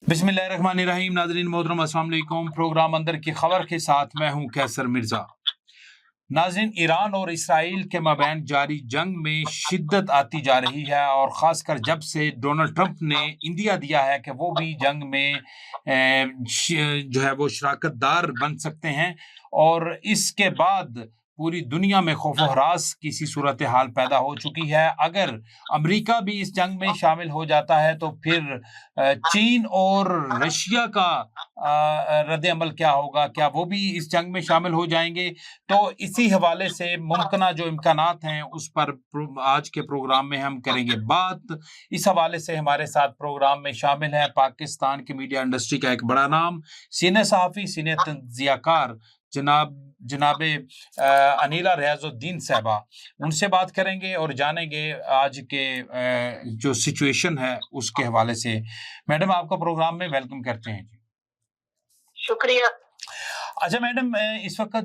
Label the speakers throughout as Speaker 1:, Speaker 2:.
Speaker 1: बिस्मिल्लाहिर्रहमानिर्रहीम। नाज़रीन मोहतरम अस्सलाम वालेकुम। प्रोग्राम अंदर की खबर के साथ मैं हूं कैसर मिर्ज़ा। नाज़रीन, ईरान और इसराइल के माबैन जारी जंग में शिद्दत आती जा रही है और ख़ासकर जब से डोनाल्ड ट्रंप ने इंदिया दिया है कि वो भी जंग में जो है वो शराकतदार बन सकते हैं, और इसके बाद पूरी दुनिया में खौफ व हरास की सी सूरत हाल पैदा हो चुकी है। अगर अमेरिका भी इस जंग में शामिल हो जाता है तो फिर चीन और रशिया का रद्द अमल क्या होगा, क्या वो भी इस जंग में शामिल हो जाएंगे? तो इसी हवाले से मुमकिन जो इम्कानात हैं उस पर आज के प्रोग्राम में हम करेंगे बात। इस हवाले से हमारे साथ प्रोग्राम में शामिल है पाकिस्तान की मीडिया इंडस्ट्री का एक बड़ा नाम, सीनियर सहाफ़ी, सीनियर तंज़ियाकार जनाबे अनीला रियाजुद्दीन साहबा। उनसे बात करेंगे और जानेंगे आज के जो सिचुएशन है उसके हवाले से। मैडम, आपको प्रोग्राम में वेलकम करते हैं जी।
Speaker 2: शुक्रिया।
Speaker 1: अच्छा मैडम, इस वक्त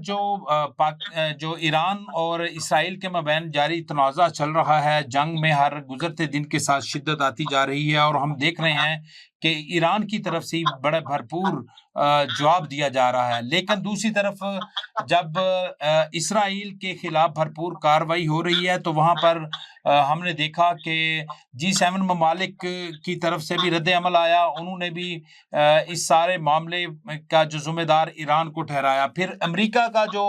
Speaker 1: जो ईरान और इसराइल के मबैन जारी तनाज़ा चल रहा है, जंग में हर गुजरते दिन के साथ शिद्दत आती जा रही है और हम देख रहे हैं कि ईरान की तरफ से बड़ा भरपूर जवाब दिया जा रहा है, लेकिन दूसरी तरफ जब इसराइल के खिलाफ भरपूर कार्रवाई हो रही है तो वहाँ पर हमने देखा कि G7 ममालिक की तरफ से भी रद्द अमल आया। उन्होंने भी इस सारे मामले का जो जिम्मेदार ईरान को ठहराया। फिर अमेरिका का जो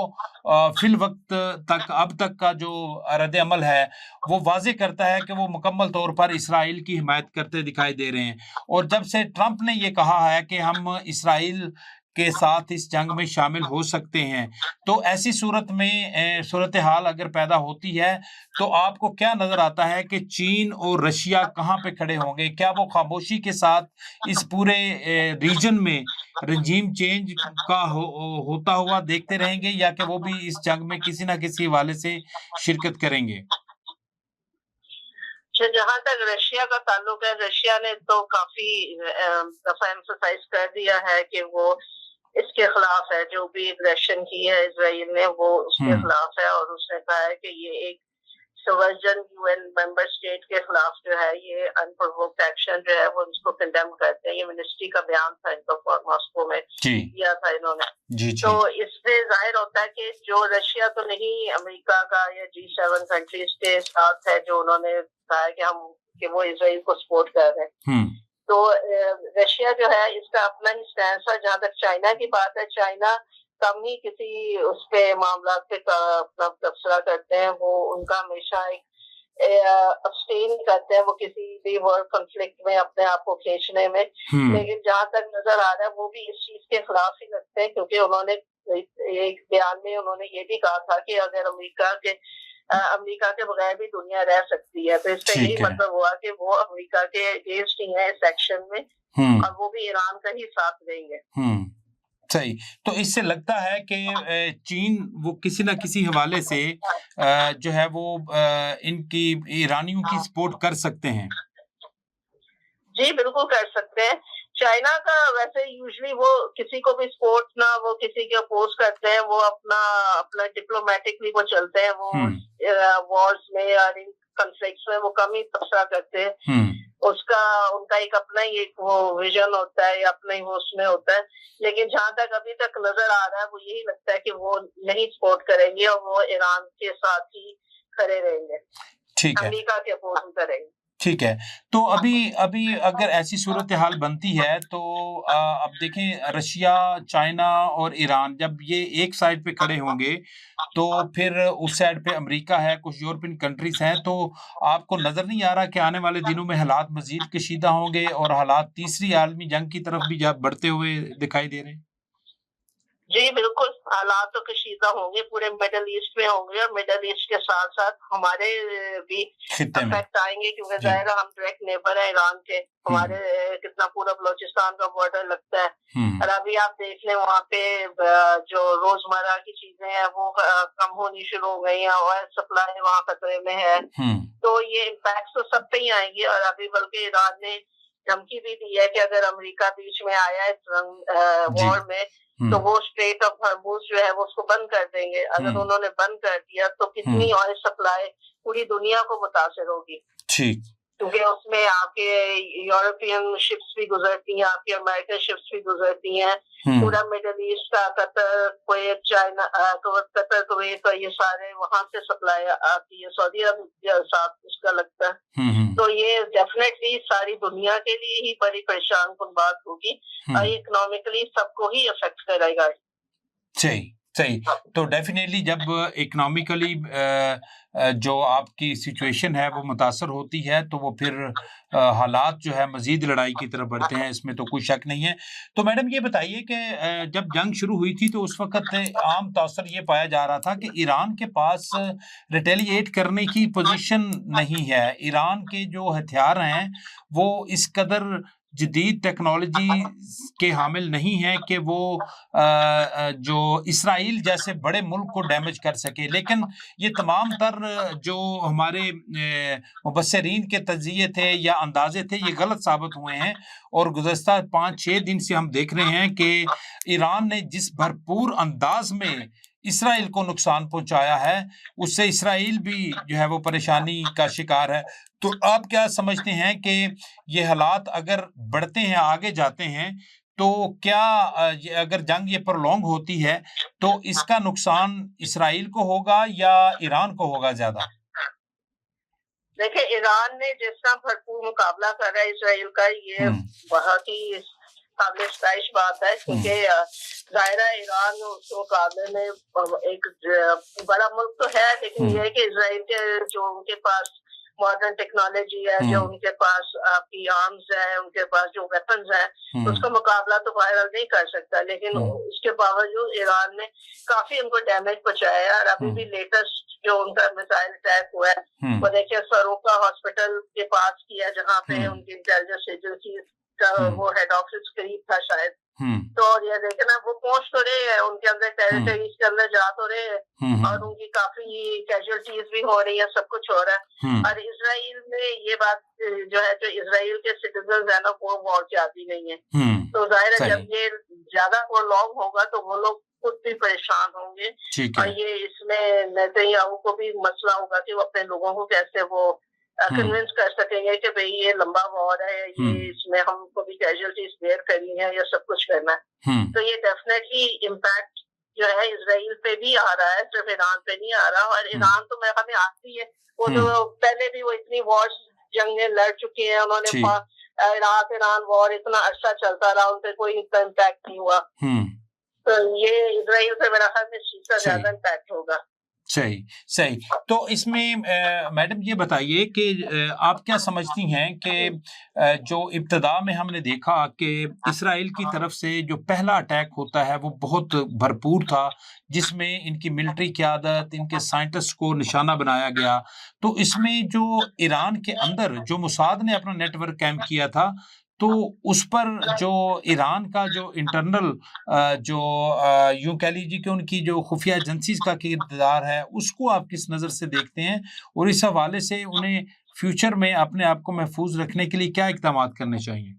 Speaker 1: फिल वक्त तक अब तक का जो रद्द अमल है वो वाज़े करता है कि वो मुकम्मल तौर पर इसराइल की हिमायत करते दिखाई दे रहे हैं। और जब से ट्रंप ने ये कहा है कि हम इसराइल के साथ इस जंग में शामिल हो सकते हैं, तो ऐसी सूरत में सूरत हाल अगर पैदा होती है तो आपको क्या नजर आता है कि चीन और रशिया कहाँ पे खड़े होंगे? क्या वो खामोशी के साथ इस पूरे रीजन में रजीम चेंज का होता हुआ देखते रहेंगे, या कि वो भी इस जंग में किसी ना किसी हवाले से शिरकत करेंगे?
Speaker 2: जहां तक रशिया का ताल्लुक है, रशिया ने तो काफी दफा एम्फसाइज कर दिया है कि वो इसके खिलाफ है। जो भी एग्रेशन की है इसराइल ने वो उसके खिलाफ है, और उसने कहा है कि ये एक सवर्जन यूएन मेंबर स्टेट के खिलाफ जो है ये अनप्रोवोक्ड एक्शन जो है वो उसको कंडेम करते हैं। ये मिनिस्ट्री का बयान था इनका मॉस्को में दिया था इन्होंने। तो इससे जाहिर होता है कि जो रशिया तो नहीं अमेरिका का या G7 कंट्रीज के साथ है, जो उन्होंने कहा है कि वो इसराइल को सपोर्ट कर रहे हैं। तो रशिया जो है इसका अपना ही स्टैंड है। जहां तक चाइना की बात है, चाइना कम ही किसी उस पे मामला पे अपना तबसरा करते हैं। वो उनका हमेशा एक अब्सटेन करते हैं वो किसी भी वर्ल्ड कॉन्फ्लिक्ट में अपने आप को खींचने में। लेकिन जहां तक नजर आ रहा है वो भी इस चीज के खिलाफ ही लगते हैं, क्योंकि उन्होंने एक बयान में उन्होंने ये भी कहा था कि अगर अमेरिका के बगैर भी दुनिया रह सकती है, तो इसका यही मतलब हुआ कि वो अमेरिका के अगेंस्ट ही है इस एक्शन में, और वो भी ईरान का ही साथ देंगे।
Speaker 1: सही। तो इससे लगता है कि चीन वो किसी ना किसी हवाले से जो है वो इनकी ईरानियों की सपोर्ट कर सकते हैं।
Speaker 2: जी बिल्कुल कर सकते हैं। चाइना का वैसे यूजुअली वो किसी को भी सपोर्ट ना वो किसी के अपोज करते हैं, वो अपना डिप्लोमेटिकली वो चलते हैं। वो वॉर्स में और इन कॉन्फ्लिक्ट्स में वो कम ही तबसरा करते हैं। उनका एक अपना ही एक वो विजन होता है, अपना ही वो उसमें होता है। लेकिन जहां तक अभी तक नजर आ रहा है वो यही लगता है कि वो नहीं सपोर्ट करेंगे और वो ईरान के साथ ही खड़े रहेंगे, अमेरिका के अपोज करेंगे।
Speaker 1: ठीक है। तो अभी अगर ऐसी सूरत हाल बनती है तो अब देखें, रशिया, चाइना और ईरान जब ये एक साइड पे खड़े होंगे तो फिर उस साइड पे अमेरिका है, कुछ यूरोपियन कंट्रीज हैं। तो आपको नजर नहीं आ रहा कि आने वाले दिनों में हालात मजीद कशीदा होंगे और हालात तीसरी आलमी जंग की तरफ भी बढ़ते हुए दिखाई दे रहे हैं?
Speaker 2: जी बिल्कुल, हालात तो कशीदा होंगे, पूरे मिडल ईस्ट में होंगे, और मिडल ईस्ट के साथ साथ हमारे भी इफेक्ट आएंगे, क्योंकि जाहिर है हम डायरेक्ट नेबर है ईरान के। हमारे कितना पूरा बलोचिस्तान का बॉर्डर लगता है, और अभी आप देख लें वहाँ पे जो रोजमर्रा की चीजें हैं वो कम होनी शुरू हो गई है, ऑयल सप्लाई वहाँ खतरे में है। तो ये इम्पैक्ट तो सब पे ही आएंगे। और अभी बल्कि ईरान ने धमकी भी दी है कि अगर अमेरिका बीच में आया है वॉर में तो वो स्ट्रेट ऑफ हॉर्मुज जो है वो उसको बंद कर देंगे। अगर उन्होंने बंद कर दिया तो कितनी ऑयल सप्लाई पूरी दुनिया को मुतासिर होगी।
Speaker 1: ठीक
Speaker 2: क्योंकि उसमें आपके यूरोपियन शिप्स भी गुजरती हैं, आपकी अमेरिकन शिप्स भी गुजरती हैं, पूरा मिडल ईस्ट का, Qatar, Kuwait, China, Qatar, Kuwait, और ये सारे वहां से सप्लाई आती है, सऊदी अरब साथ उसका लगता है। तो ये डेफिनेटली सारी दुनिया के लिए ही बड़ी परेशान कुन बात होगी और इकोनॉमिकली सबको ही अफेक्ट करेगा।
Speaker 1: सही सही। तो डेफिनेटली जब इकोनॉमिकली जो आपकी सिचुएशन है वो मुतासर होती है तो वो फिर हालात जो है मजीद लड़ाई की तरफ बढ़ते हैं, इसमें तो कोई शक नहीं है। तो मैडम ये बताइए कि जब जंग शुरू हुई थी तो उस वक्त आम तौर ये पाया जा रहा था कि ईरान के पास रिटेलिएट करने की पोजीशन नहीं है। ईरान के जो हथियार हैं वो इस कदर जदीद टेक्नोलॉजी के हामिल नहीं है कि वो जो इसराइल जैसे बड़े मुल्क को डैमेज कर सके। लेकिन ये तमाम तर जो हमारे मुबस्सिरीन के तज्जिये थे या अंदाजे थे ये गलत साबित हुए हैं और गुज़श्ता 5-6 दिन से हम देख रहे हैं कि ईरान ने जिस भरपूर अंदाज में इसराइल को नुकसान पहुंचाया है उससे इसराइल भी जो है वो परेशानी का शिकार है। तो आप क्या समझते हैं कि ये हालात अगर बढ़ते हैं, आगे जाते हैं, तो क्या अगर जंग ये प्रोलॉन्ग होती है तो इसका नुकसान इसराइल को होगा या ईरान को होगा ज्यादा?
Speaker 2: देखिए, ईरान ने जिस तरह भरपूर मुकाबला करा इसराइल का, ये बहुत ही काबिल सताइश बात है, क्योंकि जाहिर है ईरान उसके मुकाबले में एक बड़ा मुल्क तो है, लेकिन ये है कि इसराइल के जो उनके पास मॉडर्न टेक्नोलॉजी है, जो उनके पास आपकी आर्म्स है, उनके पास जो वेपन्स है, उसका मुकाबला तो वायरल नहीं कर सकता। लेकिन उसके बावजूद ईरान ने काफी उनको डैमेज पहुंचाया और अभी भी लेटेस्ट जो उनका मिसाइल अटैक हुआ है वो देखिए सरोका हॉस्पिटल के पास किया, जहाँ पे उनकी इंटेलिजेंस एजेंसी का वो हेड ऑफिस करीब था शायद। तो ये देखे ना, वो पहुंच तो रहे हैं उनके अंदर, टेरिटरीज के अंदर जा तो रहे हैं और उनकी काफी कैजुअलिटीज भी हो रही है, सब कुछ हो रहा है। और इसराइल में ये बात जो है, जो इसराइल के सिटीजन है ना, वो वॉर से आती नहीं है। तो जाहिर है जब ये ज्यादा प्रोलॉन्ग होगा तो वो लोग खुद भी परेशान होंगे और ये इसमें नेतन्याहू को भी मसला होगा कि वो अपने लोगों को कैसे वो कन्विंस कर सकेंगे कि भाई ये लंबा वॉर है, ये इसमें हमको भी कैजुअलिटीज बेयर करनी है या सब कुछ करना है। तो ये डेफिनेटली इम्पैक्ट जो है इसराइल पे भी आ रहा है, सिर्फ ईरान पे नहीं आ रहा। और ईरान तो मेरे ख्याल में आती है, वो तो पहले भी वो इतनी वॉर्स जंगें लड़ चुकी हैं, उन्होंने इराक ईरान वॉर इतना अच्छा चलता रहा, उन पे कोई इतना इम्पैक्ट नहीं हुआ। तो ये इसराइल पे मेरा ख्याल में इस चीज का ज्यादा इम्पैक्ट होगा।
Speaker 1: सही सही। तो इसमें मैडम ये बताइए कि आप क्या समझती हैं कि जो इब्तदा में हमने देखा कि इसराइल की तरफ से जो पहला अटैक होता है वो बहुत भरपूर था, जिसमें इनकी मिलिट्री क़यादत, इनके साइंटिस्ट को निशाना बनाया गया। तो इसमें जो ईरान के अंदर जो मोसाद ने अपना नेटवर्क कायम किया था, तो उस पर जो ईरान का जो इंटरनल जो यूं कह लीजिए कि उनकी जो खुफिया एजेंसीज का किरदार है, उसको आप किस नज़र से देखते हैं और इस हवाले से उन्हें फ्यूचर में अपने आप को महफूज रखने के लिए क्या इक़दाम करने चाहिए?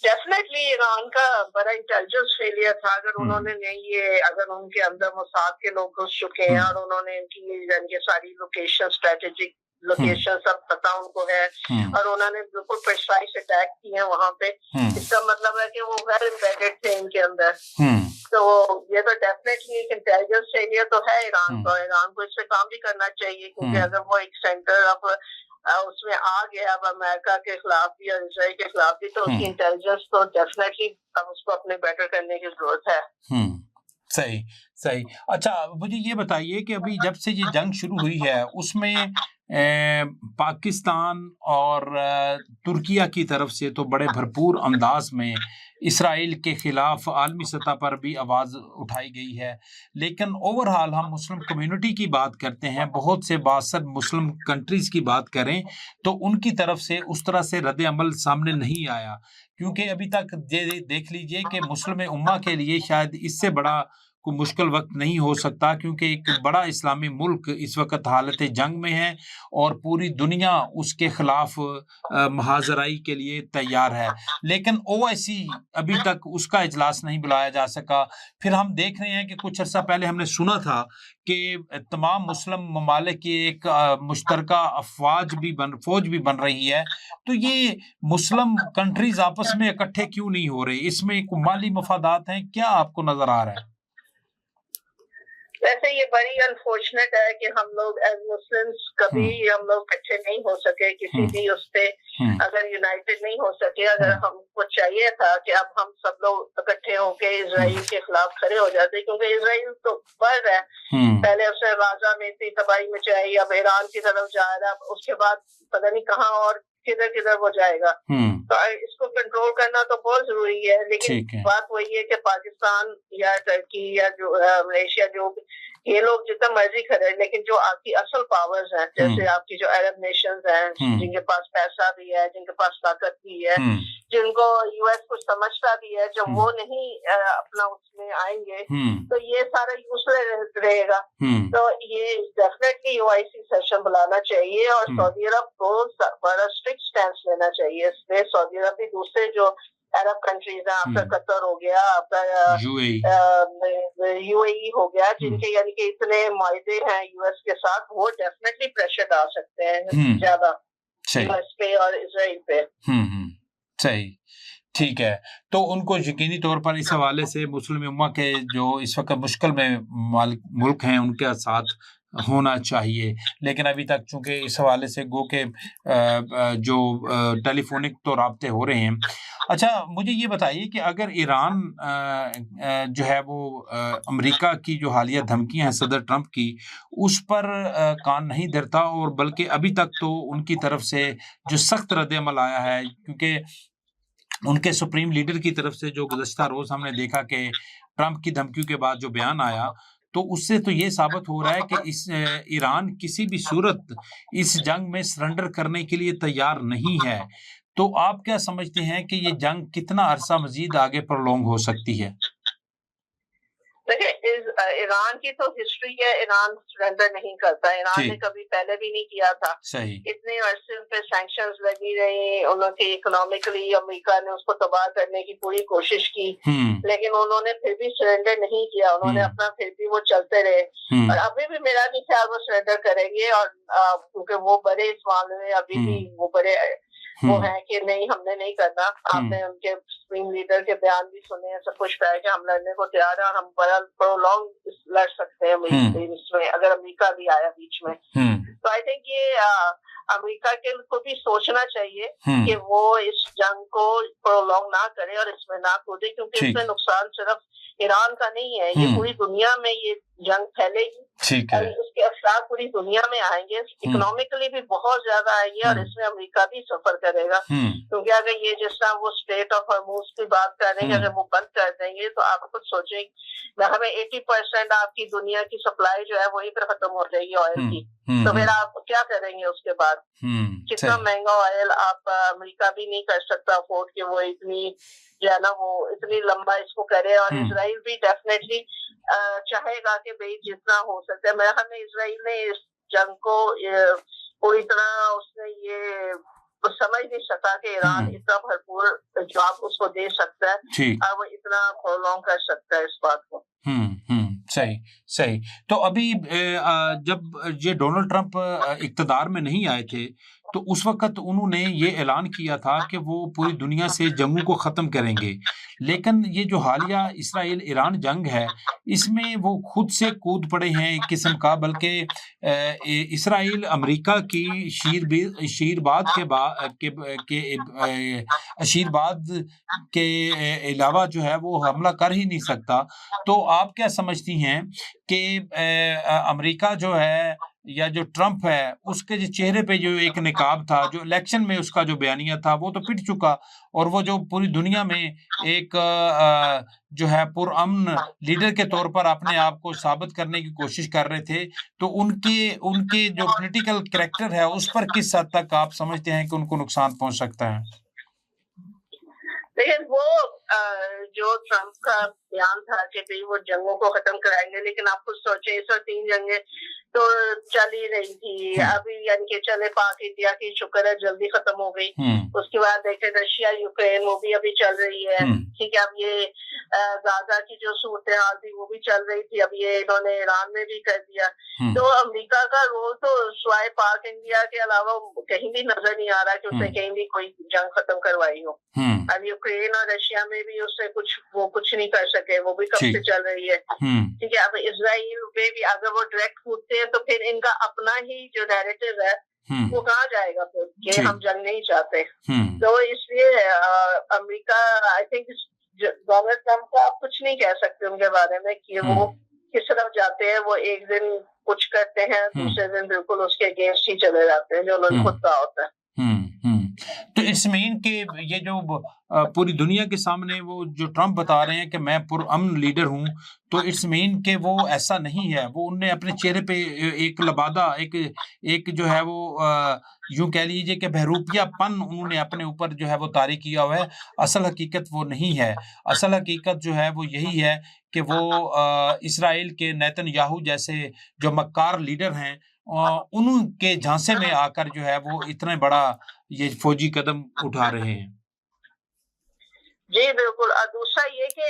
Speaker 2: डेफिनेटली ईरान का बड़ा इंटेलिजेंस फेलियर था। अगर उन्होंने नहीं ये, अगर उनके अंदर मोसाद के लोग घुस चुके हैं और उन्होंने इनकी सारी लोकेशन, स्ट्रेटेजिक लोकेशन सब पता उनको है और उन्होंने बिल्कुल प्रिसाइज अटैक किए हैं वहां पे, इसका मतलब है कि वो वेल एम्बेडेड थे इनके अंदर। तो ये तो डेफिनेटली एक इंटेलिजेंस फेलियर तो है ईरान का। ईरान को इस पे काम भी करना चाहिए, क्योंकि अगर वो एक सेंटर ऑफ उसमें आ गया अब अमेरिका के खिलाफ भी और इसराइल के खिलाफ भी, तो उसकी इंटेलिजेंस तो डेफिनेटली उसको अपने बेटर करने की जरूरत है।
Speaker 1: सही सही। अच्छा, मुझे ये बताइए कि अभी जब से ये जंग शुरू हुई है उसमें पाकिस्तान और तुर्किया की तरफ से तो बड़े भरपूर अंदाज में इसराइल के खिलाफ आलमी सतह पर भी आवाज़ उठाई गई है। लेकिन ओवरऑल हम मुस्लिम कम्युनिटी की बात करते हैं, बहुत से बासठ मुस्लिम कंट्रीज़ की बात करें तो उनकी तरफ से उस तरह से रद्द अमल सामने नहीं आया, क्योंकि अभी तक देख लीजिए कि मुस्लिम उम्मा के लिए शायद इससे बड़ा को मुश्किल वक्त नहीं हो सकता, क्योंकि एक बड़ा इस्लामी मुल्क इस वक्त हालत जंग में है और पूरी दुनिया उसके खिलाफ मुहाजराई के लिए तैयार है। लेकिन ओआईसी अभी तक उसका इजलास नहीं बुलाया जा सका। फिर हम देख रहे हैं कि कुछ अर्सा पहले हमने सुना था कि तमाम मुस्लिम ममालिक की एक मुश्तरका फौज भी बन रही है। तो ये मुस्लिम कंट्रीज आपस में इकट्ठे क्यों नहीं हो रहे? इसमें कोई माली मफादात हैं, क्या आपको नजर आ रहा है?
Speaker 2: वैसे ये बड़ी अनफॉर्चुनेट है कि हम लोग एज मुस्लिम्स कभी हम लोग इकट्ठे नहीं हो सके किसी भी उस पे, अगर यूनाइटेड नहीं हो सके। अगर हमको चाहिए था कि अब हम सब लोग इकट्ठे होके इजराइल के खिलाफ खड़े हो जाते, क्योंकि इजराइल तो बढ़ रहा है। पहले उसने गाजा में इतनी तबाही मचाई, अब ईरान की तरफ जा रहा है, उसके बाद पता नहीं कहाँ और किधर किधर वो जाएगा। तो इसको कंट्रोल करना तो बहुत जरूरी है, लेकिन बात वही है कि पाकिस्तान या टर्की या जो मलेशिया, जो ये लोग जितना मर्जी करे, लेकिन जो आपकी असल पावर्स हैं, जैसे आपकी जो अरब नेशंस हैं, जिनके पास पैसा भी है, जिनके पास ताकत भी है, जिनको यूएस कुछ समझता भी है, जब वो नहीं अपना उसमें आएंगे तो ये सारा यूजलेस रहेगा। तो ये डेफिनेटली ओआईसी सेशन बुलाना चाहिए और सऊदी अरब को बड़ा स्ट्रिक्ट स्टैंड लेना चाहिए इसमें। सऊदी अरब भी दूसरे जो अरब कंट्रीज है, आपका कतर हो गया, आपका यूएई हो गया, जिनके यानी कि इतने मायदे हैं यूएस के साथ, वो डेफिनेटली प्रेशर डाल सकते हैं ज्यादा यूएस पे और इजराइल पे।
Speaker 1: सही, ठीक है। तो उनको यकीनी तौर पर इस हवाले से मुस्लिम उम्मा के जो इस वक्त मुश्किल में मुल्क हैं उनके साथ होना चाहिए। लेकिन अभी तक चूंकि इस हवाले से गो के जो टेलीफोनिक तो राब्ते हो रहे हैं। अच्छा, मुझे ये बताइए कि अगर ईरान जो है वो अमेरिका की जो हालिया धमकियां हैं सदर ट्रंप की, उस पर कान नहीं धरता और बल्कि अभी तक तो उनकी तरफ से जो सख्त रद्द-ए-अमल आया है, क्योंकि उनके सुप्रीम लीडर की तरफ से जो गुज़श्ता रोज़ हमने देखा कि ट्रंप की धमकियों के बाद जो बयान आया, तो उससे तो ये साबित हो रहा है कि इस ईरान किसी भी सूरत इस जंग में सरेंडर करने के लिए तैयार नहीं है। तो आप क्या समझते हैं कि ये जंग कितना अरसा मजीद आगे प्रोलॉन्ग हो सकती है?
Speaker 2: देखिए, ईरान की तो हिस्ट्री है, ईरान सरेंडर नहीं करता। ईरान ने कभी पहले भी नहीं किया था।
Speaker 1: सही।
Speaker 2: इतने अरसे पे सैंक्शंस लगी रही, उन्होंने इकोनॉमिकली अमेरिका ने उसको तबाह करने की पूरी कोशिश की, लेकिन उन्होंने फिर भी सरेंडर नहीं किया। उन्होंने अपना फिर भी वो चलते रहे और अभी भी मेरा नहीं ख्याल वो सरेंडर करेंगे। और क्योंकि वो बड़े इस मामले में अभी भी वो बड़े वो है कि नहीं, हमने नहीं करना। आपने उनके सुप्रीम लीडर के बयान भी सुने हैं, सब कुछ कहा है कि हम लड़ने को तैयार हैं और हम बड़ा प्रोलॉन्ग लड़ सकते हैं इसमें, अगर अमेरिका भी आया बीच में। तो आई थिंक ये अमेरिका के को भी सोचना चाहिए कि वो इस जंग को प्रोलॉन्ग ना करे और इसमें ना कूदे, क्योंकि इसमें नुकसान सिर्फ ईरान का नहीं है, ये पूरी दुनिया में ये जंग फैलेगी।
Speaker 1: ठीक है।
Speaker 2: उसके असर पूरी दुनिया में आएंगे, इकोनॉमिकली भी बहुत ज्यादा आएंगे और इसमें अमेरिका भी सफर करेगा। क्योंकि अगर ये जिस तरह वो स्टेट ऑफ हॉर्मुज की बात कर रहे हैं, अगर वो बंद कर देंगे तो आप खुद सोचें, हमें 80% आपकी दुनिया की सप्लाई जो है वहीं पर खत्म हो जाएगी ऑयल की। तो फिर आप क्या करेंगे उसके बाद? कितना महंगा ऑयल आप अमेरिका भी नहीं कर सकता अफोर्ड कि वो इतनी जो है ना वो इतनी लंबा इसको करे। और इजराइल भी डेफिनेटली चाहेगा कि भाई जितना हो सकता है। मेरे ख्याल में इजराइल ने इस जंग को पूरी तरह उसने ये समझ नहीं सका कि ईरान इतना भरपूर जवाब उसको दे सकता है और वो इतना प्रोलॉन्ग कर सकता है इस बात को।
Speaker 1: सही सही। तो अभी जब ये डोनाल्ड ट्रंप इक़्तिदार में नहीं आए थे तो उस वक्त उन्होंने ये ऐलान किया था कि वो पूरी दुनिया से जंगों को ख़त्म करेंगे। लेकिन ये जो हालिया इसराइल ईरान जंग है, इसमें वो खुद से कूद पड़े हैं एक किस्म का। बल्कि इसराइल अमेरिका की आशीर्वाद के अलावा जो है वो हमला कर ही नहीं सकता। तो आप क्या समझती हैं कि अमेरिका जो है या जो ट्रंप है, उसके जो चेहरे पे जो एक निकाब था, जो इलेक्शन में उसका जो बयानिया था, वो तो पिट चुका और वो जो पूरी दुनिया में एक जो है पुरअमन लीडर के तौर पर अपने आप को साबित करने की कोशिश कर रहे थे, तो उनके जो पॉलिटिकल कैरेक्टर है उस पर किस हद तक आप समझते हैं कि उनको नुकसान पहुंच सकता है?
Speaker 2: लेकिन वो जो ट्रम्प का बयान था कि भाई वो जंगों को खत्म कराएंगे, लेकिन आप खुद सोचें इस वक्त 3 जंगें तो चल ही रही थी अभी, यानी कि चले पाक इंडिया की, शुक्र है जल्दी खत्म हो गई। उसके बाद देखें रशिया यूक्रेन, वो भी अभी चल रही है। ठीक है, अब ये गाजा की जो सूरत हाल थी वो भी चल रही थी, अब ये इन्होंने ईरान में भी कर दिया। तो अमेरिका का रोल तो स्वाय पाक इंडिया के अलावा कहीं भी नजर नहीं आ रहा कि उसने कहीं भी कोई जंग खत्म करवाई हो। अब यूक्रेन और रशिया में भी उससे कुछ नहीं कर सके, वो भी कब से चल रही है। ठीक है, अब इजराइल में भी अगर वो डायरेक्ट कूदते हैं तो फिर इनका अपना ही जो नैरेटिव है वो कहाँ जाएगा फिर कि हम जंग नहीं चाहते। तो इसलिए America, I think Donald Trump का आप कुछ नहीं कह सकते उनके बारे में कि वो किस तरफ जाते हैं। वो एक दिन कुछ करते हैं, दूसरे दिन बिल्कुल उसके अगेंस्ट ही चले जाते हैं, जो उन्होंने खुद कहा होता है।
Speaker 1: तो इट्स मीन कि ये जो पूरी दुनिया के सामने वो जो ट्रम्प बता रहे हैं कि मैं पुरअमन लीडर हूं, तो इट्स मीन कि वो ऐसा नहीं है। वो उनने अपने चेहरे पे एक लबादा, एक जो है वो यूं कह लीजिए कि बहरूपियापन उन्होंने अपने ऊपर जो है वो तारी किया हुआ है। असल हकीकत वो नहीं है। असल हकीकत जो है वो यही है कि वो इसराइल के नेतन्याहू जैसे जो मक्कार लीडर हैं, उनके झांसे में आकर जो है वो इतना बड़ा ये फौजी कदम उठा रहे हैं।
Speaker 2: जी बिल्कुल। दूसरा ये कि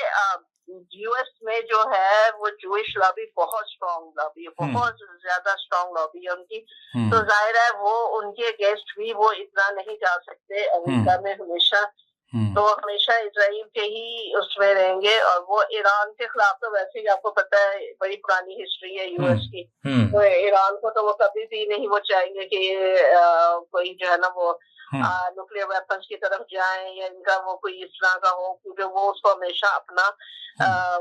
Speaker 2: यूएस में जो है वो जूइश लॉबी बहुत स्ट्रॉन्ग लॉबी है, बहुत ज्यादा स्ट्रॉन्ग लॉबी है उनकी। तो जाहिर है वो उनके अगेंस्ट भी वो इतना नहीं जा सकते अमेरिका में हमेशा। तो हमेशा इजराइल के ही उसमें रहेंगे, और वो ईरान के खिलाफ तो वैसे ही आपको पता है बड़ी पुरानी हिस्ट्री है यूएस की। तो ईरान को तो वो कभी भी नहीं वो चाहेंगे कि कोई जो है ना वो न्यूक्लियर वेपन्स की तरफ जाएं या इनका वो कोई इस तरह का हो, क्योंकि वो उसको हमेशा अपना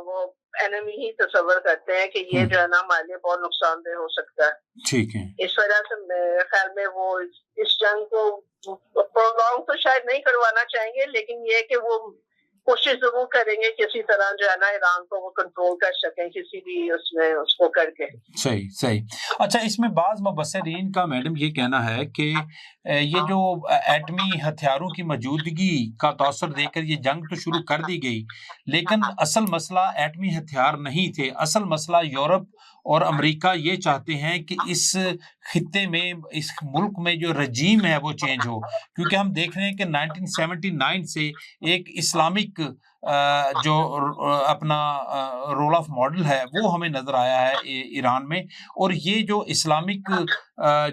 Speaker 2: वो एनिमी ही तस्वर करते हैं कि ये जो है ना हमारे लिए बहुत नुकसानदेह हो सकता है।
Speaker 1: ठीक है।
Speaker 2: इस वजह से मेरे ख्याल में वो इस जंग को प्रोलॉन्ग तो शायद नहीं करवाना चाहेंगे, लेकिन ये कि वो कोशिश जरूर करेंगे किसी तरह जो है ना ईरान को वो कंट्रोल कर सकें किसी भी उसमें उसको करके।
Speaker 1: सही। अच्छा, इसमें बाज़ मुबस्सिरीन का मैडम ये कहना है कि ये जो एटमी हथियारों की मौजूदगी का तौसर देकर ये जंग तो शुरू कर दी गई, लेकिन असल मसला एटमी हथियार नहीं थे। असल मसला यूरोप और अमेरिका ये चाहते हैं कि इस खित्ते में, इस मुल्क में जो रजीम है वो चेंज हो, क्योंकि हम देख रहे हैं कि 1979 से एक इस्लामिक जो अपना रोल ऑफ मॉडल है वो हमें नजर आया है ईरान में। और ये जो इस्लामिक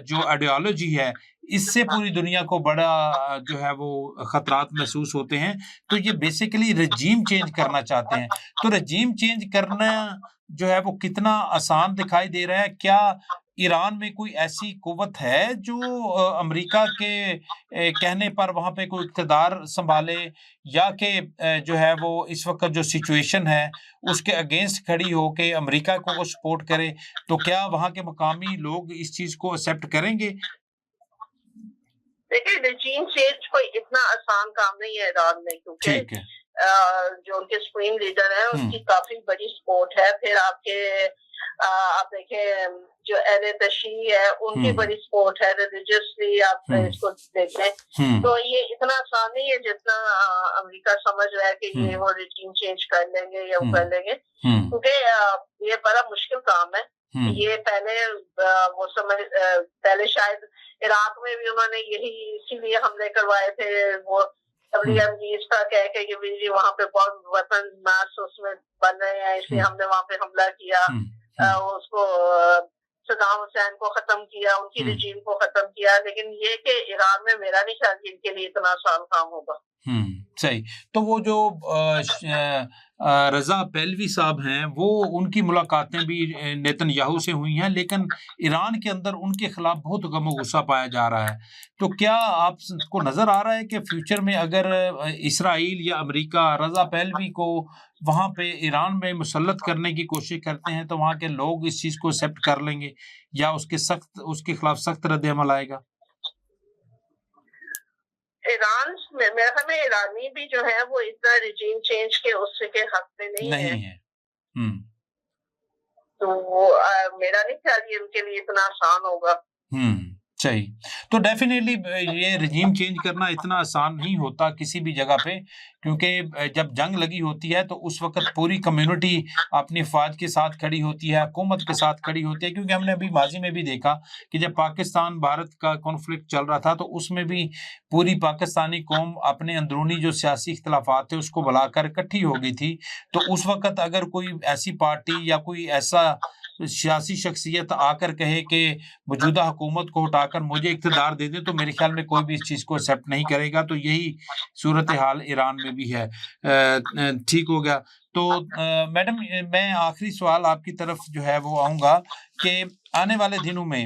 Speaker 1: जो आइडियोलॉजी है, इससे पूरी दुनिया को बड़ा जो है वो खतरात महसूस होते हैं। तो ये बेसिकली रजीम चेंज करना चाहते हैं। तो रजीम चेंज करना जो है वो कितना आसान दिखाई दे रहा है? क्या ईरान में कोई ऐसी कुव्वत है जो अमेरिका के कहने पर वहां पे कोई इक़्तिदार संभाले, या कि जो है वो इस वक्त जो सिचुएशन है उसके अगेंस्ट खड़ी हो के अमेरिका को वो सपोर्ट करे? तो क्या वहां के मकामी लोग इस चीज को एक्सेप्ट करेंगे?
Speaker 2: देखिए, रजीम चेंज कोई इतना आसान काम नहीं है ईरान में, क्योंकि जो उनके सुप्रीम लीडर हैं उनकी काफी बड़ी सपोर्ट है। फिर आप देखें जो एले तशी है उनकी बड़ी सपोर्ट है रिलीजियसली, आप इसको देखें। तो ये इतना आसान नहीं है जितना अमेरिका समझ रहा है कि ये वो रजीम चेंज कर लेंगे या वो कर लेंगे, क्योंकि ये बड़ा मुश्किल काम है। ये पहले शायद इराक में भी उन्होंने यही इसीलिए हमले करवाए थे, वो WMDs का कह के कि वहाँ पे बहुत वेपन मास उसमें बन रहे हैं, इसलिए हमने वहाँ पे हमला किया, उसको सद्दाम हुसैन को खत्म किया, उनकी रजीम को खत्म किया। लेकिन ये कि ईरान में मेरा नहीं ख्याल इनके लिए इतना आसान काम होगा।
Speaker 1: सही। तो वो जो रजा पहलवी साहब हैं, वो उनकी मुलाकातें भी नेतन्याहू से हुई हैं, लेकिन ईरान के अंदर उनके खिलाफ बहुत गम और गुस्सा पाया जा रहा है। तो क्या आपको नजर आ रहा है कि फ्यूचर में अगर इसराइल या अमेरिका रजा पहलवी को वहां पे ईरान में मुसल्लत करने की कोशिश करते हैं, तो वहां के लोग इस चीज को एक्सेप्ट कर लेंगे या उसके खिलाफ सख्त रद्द-ए-अमल आएगा?
Speaker 2: ईरान में मेरे ख्याल में ईरानी भी जो है वो इतना रजीम चेंज के उससे के हक में नहीं है। तो वो मेरा नहीं ख्याल ये उनके लिए इतना आसान होगा।
Speaker 1: صحیح. تو ڈیفینیٹلی یہ رجیم چینج کرنا اتنا آسان نہیں ہوتا کسی بھی جگہ پہ، کیونکہ جب جنگ لگی ہوتی ہے تو اس وقت پوری کمیونٹی اپنی افواج کے ساتھ کھڑی ہوتی ہے، حکومت کے ساتھ کھڑی ہوتی ہے، کیونکہ ہم نے ابھی ماضی میں بھی دیکھا کہ جب پاکستان بھارت کا کانفلکٹ چل رہا تھا تو اس میں بھی پوری پاکستانی قوم اپنے اندرونی جو سیاسی اختلافات تھے اس کو بلا کر اکٹھی ہو گئی تھی. تو اس وقت اگر کوئی ایسی پارٹی یا کوئی ایسا سیاسی شخصیت آ کر کہے کہ موجودہ حکومت کو ہٹا کر مجھے اقتدار دے دیں، تو میرے خیال میں کوئی بھی اس چیز کو ایکسیپٹ نہیں کرے گا. تو یہی صورتحال ایران میں بھی ہے. ٹھیک ہو گیا. تو میڈم میں آخری سوال آپ کی طرف جو ہے وہ آؤں گا کہ آنے والے دنوں میں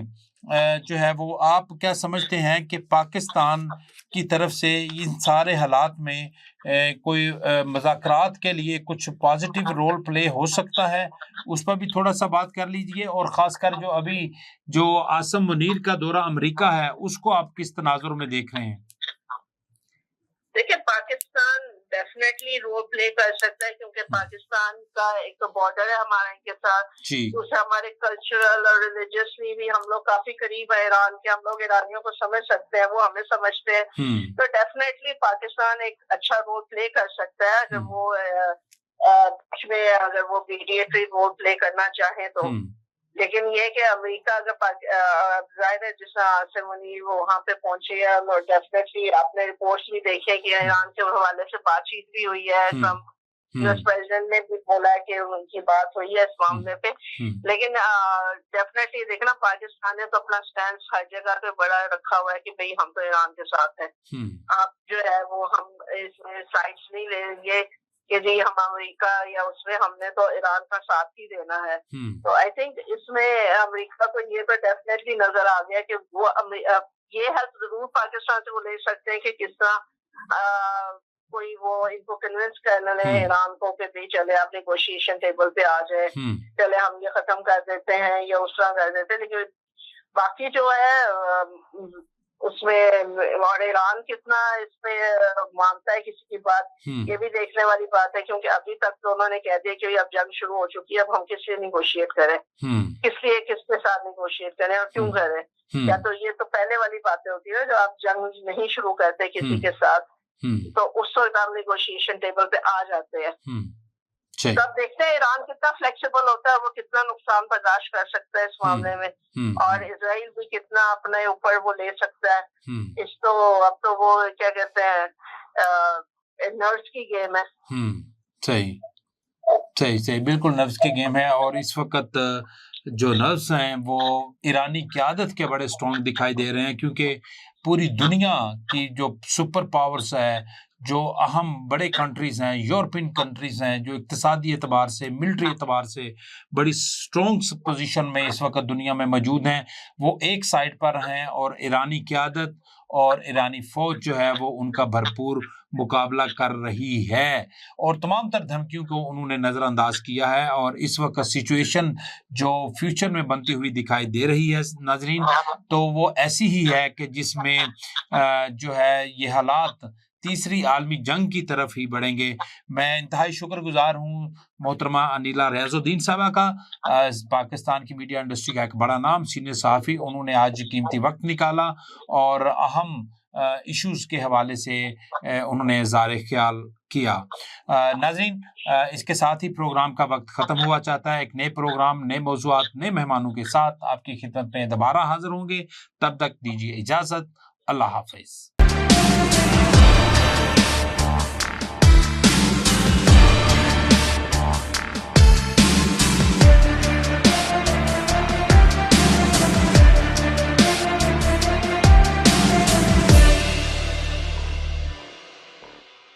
Speaker 1: جو ہے وہ آپ کیا سمجھتے ہیں کہ پاکستان کی طرف سے ان سارے حالات میں کوئی مذاکرات کے لیے کچھ پازیٹیو رول پلے ہو سکتا ہے؟ اس پر بھی تھوڑا سا بات کر لیجئے. اور خاص کر جو ابھی جو عاصم منیر کا دورہ امریکہ ہے اس کو آپ کس تناظر میں دیکھ رہے ہیں؟
Speaker 2: دیکھیں پاکستان ڈیفینیٹلی رول پلے کر سکتا ہے، کیونکہ پاکستان کا ایک تو بارڈر ہے ہمارا ان کے ساتھ، دوسرا ہمارے کلچرل اور ریلیجیسلی بھی ہم لوگ کافی قریب ہے ایران کے، ہم لوگ ایرانیوں کو سمجھ سکتے ہیں، وہ ہمیں سمجھتے ہیں. تو ڈیفینیٹلی پاکستان ایک اچھا رول پلے کر سکتا ہے اگر وہ اگر وہ میڈیٹری رول پلے کرنا چاہیں تو. لیکن یہ کہ امریکہ اگر ظاہر ہے جس طرح عاصم منیر وہ وہاں پہ پہنچے ہیں، اور ڈیفینیٹلی آپ نے رپورٹس بھی دیکھے کہ ایران کے حوالے سے بات چیت بھی ہوئی ہے، ٹرمپ یو ایس پریزیڈنٹ نے بھی بولا ہے کہ ان کی بات ہوئی ہے اس معاملے پہ. لیکن ڈیفینیٹلی دیکھنا پاکستان نے تو اپنا سٹینس ہر جگہ پہ بڑا رکھا ہوا ہے کہ بھئی ہم تو ایران کے ساتھ ہیں، آپ جو ہے وہ ہم اس میں سائڈس نہیں لیں گے کہ جی ہم امریکہ یا اس میں ہم نے تو ایران کا ساتھ ہی دینا ہے. تو آئی تھنک اس میں امریکہ کو یہ تو ڈیفینیٹلی نظر آ گیا کہ وہ یہ ہیلپ ضرور پاکستان سے وہ لے سکتے ہیں کہ کس طرح کوئی وہ ان کو کنونس کرنا لیں ایران کو کہ بھی چلے آپ نیگوشیشن ٹیبل پہ آ جائے، چلے ہم یہ ختم کر دیتے ہیں یا اس طرح کر دیتے ہیں. لیکن باقی جو ہے اس میں اور ایران کتنا اس پہ مانتا ہے کسی کی بات، یہ بھی دیکھنے والی بات ہے، کیونکہ ابھی تک تو انہوں نے کہہ دیا کہ اب جنگ شروع ہو چکی ہے، اب ہم کس لیے نیگوشیٹ کریں، کس لیے کس کے ساتھ نیگوشیٹ کریں اور کیوں کریں. یا تو یہ تو پہلے والی باتیں ہوتی ہے جو آپ جنگ نہیں شروع کرتے کسی کے ساتھ تو اس وقت آپ نیگوشیشن ٹیبل پہ آ جاتے ہیں. تب دیکھتے ہیں ایران کتنا فلیکسیبل ہوتا ہے، وہ کتنا نقصان برداشت کر سکتا ہے اس معاملے میں، اور اسرائیل بھی کتنا اپنے اوپر وہ لے سکتا ہے. اس تو اب تو وہ کیا کہتے ہیں نرس کی گیم ہے.
Speaker 1: صحیح بالکل نرس کی گیم ہے. اور اس وقت جو نرس ہیں وہ ایرانی قیادت کے بڑے اسٹرانگ دکھائی دے رہے ہیں، کیونکہ پوری دنیا کی جو سپر پاورز ہے، جو اہم بڑے کنٹریز ہیں، یورپین کنٹریز ہیں، جو اقتصادی اعتبار سے ملٹری اعتبار سے بڑی سٹرونگ پوزیشن میں اس وقت دنیا میں موجود ہیں، وہ ایک سائڈ پر ہیں، اور ایرانی قیادت اور ایرانی فوج جو ہے وہ ان کا بھرپور مقابلہ کر رہی ہے، اور تمام تر دھمکیوں کو انہوں نے نظر انداز کیا ہے. اور اس وقت سچویشن جو فیوچر میں بنتی ہوئی دکھائی دے رہی ہے ناظرین، تو وہ ایسی ہی ہے کہ جس میں جو ہے یہ حالات تیسری عالمی جنگ کی طرف ہی بڑھیں گے. میں انتہائی شکر گزار ہوں محترمہ انیلا ریاض الدین صاحبہ کا، پاکستان کی میڈیا انڈسٹری کا ایک بڑا نام، سینئر صحافی. انہوں نے آج قیمتی وقت نکالا اور اہم ایشوز کے حوالے سے انہوں نے اظہار خیال کیا. ناظرین اس کے ساتھ ہی پروگرام کا وقت ختم ہوا چاہتا ہے. ایک نئے پروگرام، نئے موضوعات، نئے مہمانوں کے ساتھ آپ کی خدمت میں دوبارہ حاضر ہوں گے. تب تک دیجیے اجازت. اللہ حافظ.